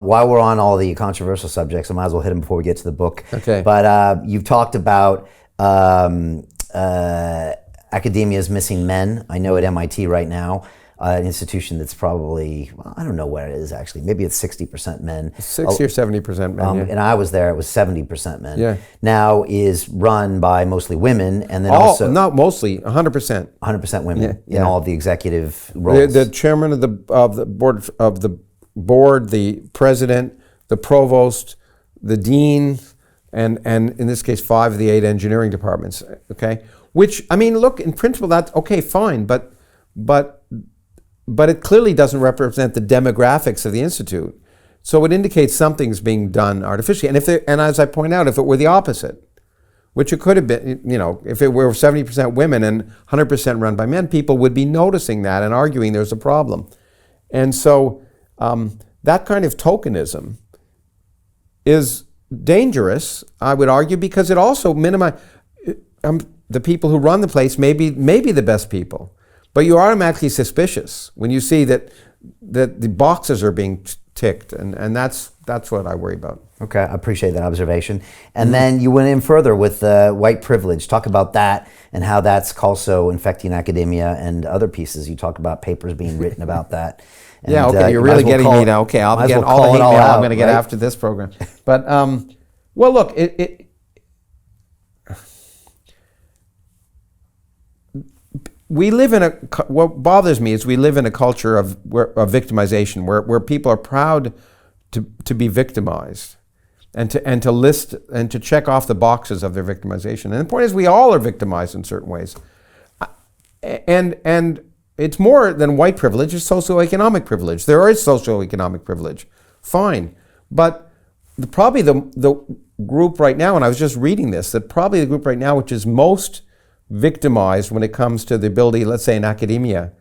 While we're on all the controversial subjects, I might as well hit them before we get to the book. Okay. But you've talked about academia's missing men. I know at MIT right now, an institution that's probably, well, I don't know what it is actually. Maybe it's 60% men. 60 or 70% men, yeah. And I was there, it was 70% men. Yeah. Now is run by mostly women, and then not mostly, 100%. 100% women Yeah. in all of the executive roles. The chairman of the board, the president, the provost, the dean, and in this case 5 of the 8 engineering departments. Okay, which I mean, look, in principle that's okay, fine, but it clearly doesn't represent the demographics of the institute. So it indicates something's being done artificially. And as I point out, if it were the opposite, which it could have been, if it were 70% women and 100% run by men, people would be noticing that and arguing there's a problem. And so that kind of tokenism is dangerous, I would argue, because it also minimizes the people who run the place may be the best people. But you're automatically suspicious when you see that the boxes are being ticked, and that's what I worry about. Okay, I appreciate that observation. And then you went in further with white privilege. Talk about that and how that's also infecting academia and other pieces. You talk about papers being written about that. And, yeah, okay, you're really getting me now. Okay, I'll get all the hate mail I'm going to get after this program. But, well, look, we live in what bothers me is we live in a culture of victimization where people are proud to be victimized and to list and to check off the boxes of their victimization. And the point is we all are victimized in certain ways. And it's more than white privilege, it's socioeconomic privilege. There is socioeconomic privilege, fine. But probably the group right now, and I was just reading this, that probably the group right now which is most victimized when it comes to the ability, let's say in academia,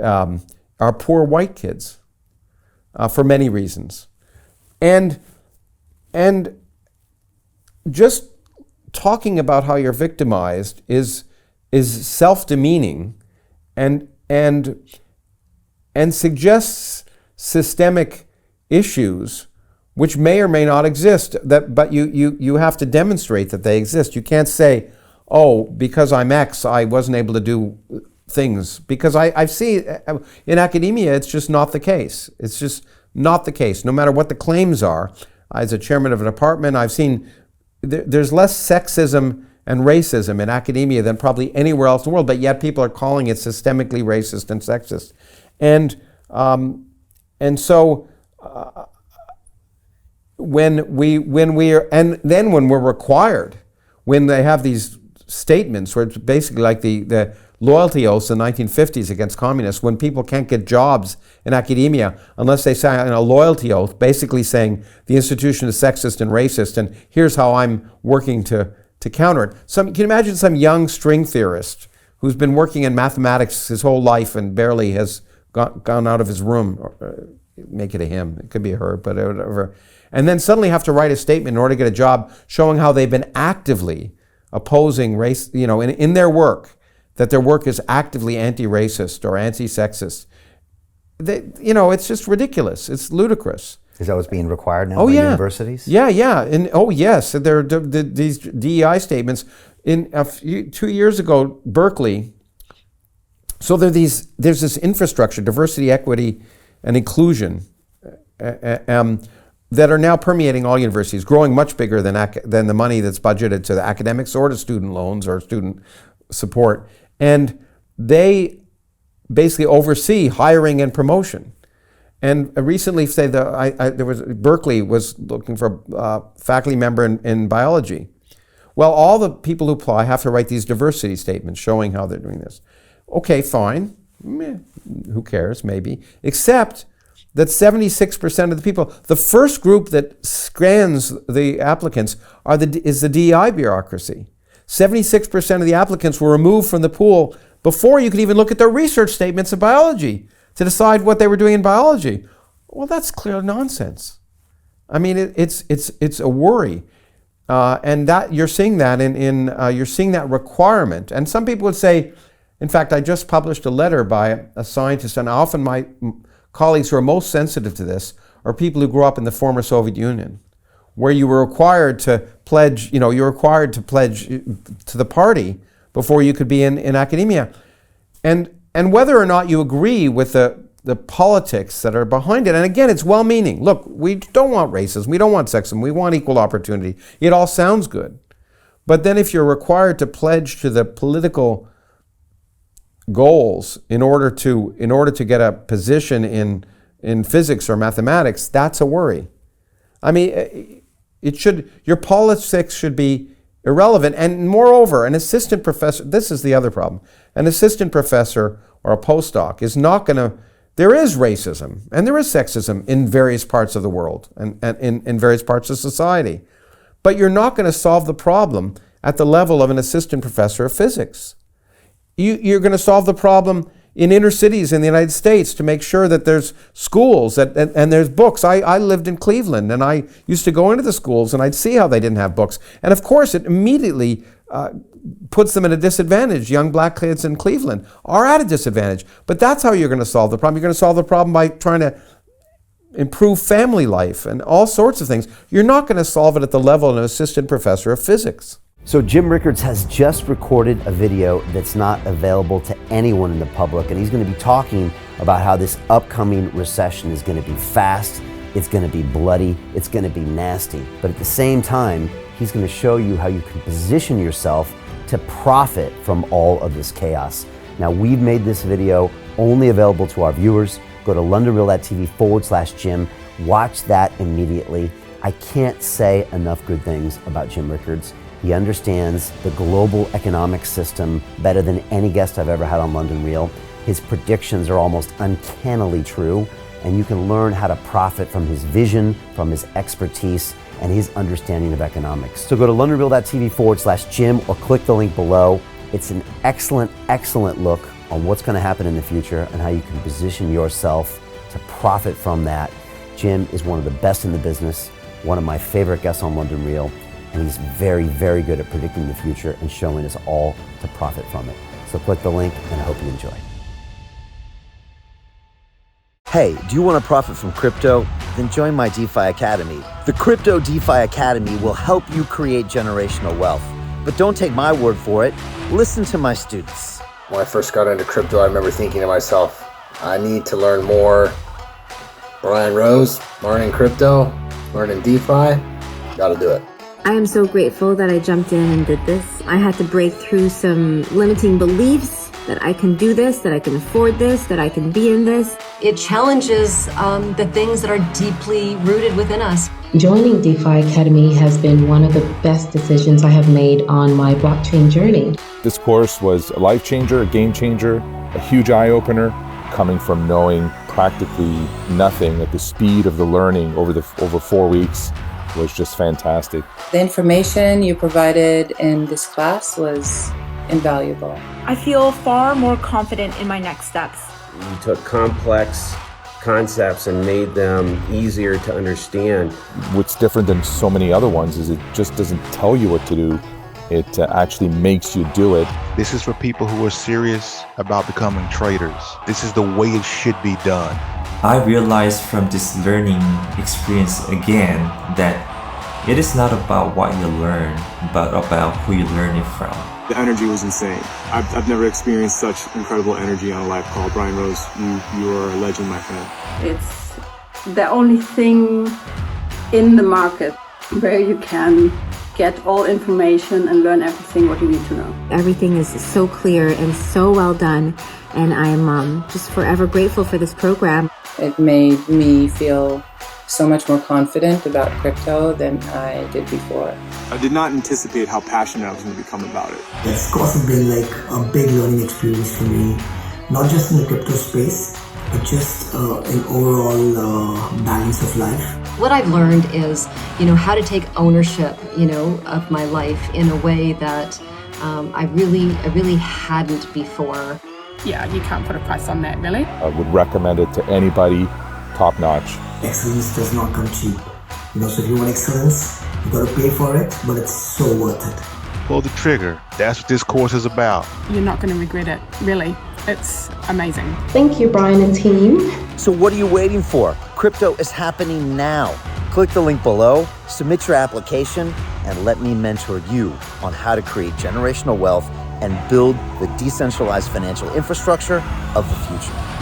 are poor white kids for many reasons. And just talking about how you're victimized is self-demeaning and suggests systemic issues which may or may not exist, but you have to demonstrate that they exist. You can't say, oh, because I'm X, I wasn't able to do things. Because I've seen, in academia, it's just not the case. It's just not the case, no matter what the claims are. As a chairman of a department, I've seen there's less sexism and racism in academia than probably anywhere else in the world, but yet people are calling it systemically racist and sexist. And so when we're required, when they have these statements where it's basically like the loyalty oaths in the 1950s against communists, when people can't get jobs in academia unless they sign a loyalty oath basically saying the institution is sexist and racist and here's how I'm working to counter it. Can you imagine some young string theorist who's been working in mathematics his whole life and barely has gone out of his room, make it a him, it could be a her, but whatever, and then suddenly have to write a statement in order to get a job showing how they've been actively opposing race, in their work, that their work is actively anti-racist or anti-sexist. It's just ridiculous. It's ludicrous. Is that what's being required now by universities? Yeah. And yes, there are these DEI statements. 2 years ago, Berkeley. So there's this infrastructure, diversity, equity, and inclusion, that are now permeating all universities, growing much bigger than the money that's budgeted to the academics or to student loans or student support. And they basically oversee hiring and promotion. And recently, say Berkeley was looking for a faculty member in biology. Well, all the people who apply have to write these diversity statements showing how they're doing this. Okay, fine. Who cares? Maybe. Except that 76% of the people, the first group that scans the applicants is the DEI bureaucracy. 76% of the applicants were removed from the pool before you could even look at their research statements of biology to decide what they were doing in biology. Well, that's clear nonsense. I mean, it's a worry, and that you're seeing that you're seeing that requirement. And some people would say, in fact, I just published a letter by a scientist, and often my colleagues who are most sensitive to this are people who grew up in the former Soviet Union, where you were required to pledge, you were required to pledge to the party before you could be in academia. And whether or not you agree with the politics that are behind it, and again, it's well-meaning. Look, we don't want racism, we don't want sexism, we want equal opportunity. It all sounds good. But then if you're required to pledge to the political goals in order to get a position in physics or mathematics, that's a worry. I mean, your politics should be irrelevant. And moreover, an assistant professor, this is the other problem, an assistant professor or a postdoc is not going to, there is racism and there is sexism in various parts of the world and in various parts of society. But you're not going to solve the problem at the level of an assistant professor of physics. You're going to solve the problem in inner cities in the United States to make sure that there's schools and there's books. I lived in Cleveland and I used to go into the schools and I'd see how they didn't have books. And of course it immediately puts them at a disadvantage. Young black kids in Cleveland are at a disadvantage. But that's how you're going to solve the problem. You're going to solve the problem by trying to improve family life and all sorts of things. You're not going to solve it at the level of an assistant professor of physics. So Jim Rickards has just recorded a video that's not available to anyone in the public, and he's going to be talking about how this upcoming recession is going to be fast, it's going to be bloody, it's going to be nasty. But at the same time, he's going to show you how you can position yourself to profit from all of this chaos. Now, we've made this video only available to our viewers. Go to londonreal.tv/Jim. Watch that immediately. I can't say enough good things about Jim Rickards. He understands the global economic system better than any guest I've ever had on London Real. His predictions are almost uncannily true, and you can learn how to profit from his vision, from his expertise, and his understanding of economics. So go to londonreal.tv/Jim or click the link below. It's an excellent, excellent look on what's going to happen in the future and how you can position yourself to profit from that. Jim is one of the best in the business, one of my favorite guests on London Real, and he's very, very good at predicting the future and showing us all to profit from it. So click the link, and I hope you enjoy. Hey, do you want to profit from crypto? Then join my DeFi Academy. The Crypto DeFi Academy will help you create generational wealth. But don't take my word for it. Listen to my students. When I first got into crypto, I remember thinking to myself, I need to learn more. Brian Rose, learning crypto, learning DeFi, got to do it. I am so grateful that I jumped in and did this. I had to break through some limiting beliefs that I can do this, that I can afford this, that I can be in this. It challenges the things that are deeply rooted within us. Joining DeFi Academy has been one of the best decisions I have made on my blockchain journey. This course was a life changer, a game changer, a huge eye-opener, coming from knowing practically nothing at the speed of the learning over 4 weeks was just fantastic. The information you provided in this class was invaluable. I feel far more confident in my next steps. You took complex concepts and made them easier to understand. What's different than so many other ones is it just doesn't tell you what to do. It actually makes you do it. This is for people who are serious about becoming traders. This is the way it should be done. I realized from this learning experience again that it is not about what you learn, but about who you learn it from. The energy was insane. I've never experienced such incredible energy on a live call. Brian Rose, you are a legend, my friend. It's the only thing in the market where you can get all information and learn everything what you need to know. Everything is so clear and so well done, and I am just forever grateful for this program. It made me feel so much more confident about crypto than I did before. I did not anticipate how passionate I was going to become about it. This course has been like a big learning experience for me, not just in the crypto space, but just in overall balance of life. What I've learned is, how to take ownership, of my life in a way that I really hadn't before. Yeah, you can't put a price on that, really. I would recommend it to anybody, top notch. Excellence does not come cheap. So if you want excellence, you got to pay for it, but it's so worth it. Pull the trigger. That's what this course is about. You're not going to regret it, really. It's amazing. Thank you, Brian and team. So what are you waiting for? Crypto is happening now. Click the link below, submit your application, and let me mentor you on how to create generational wealth and build the decentralized financial infrastructure of the future.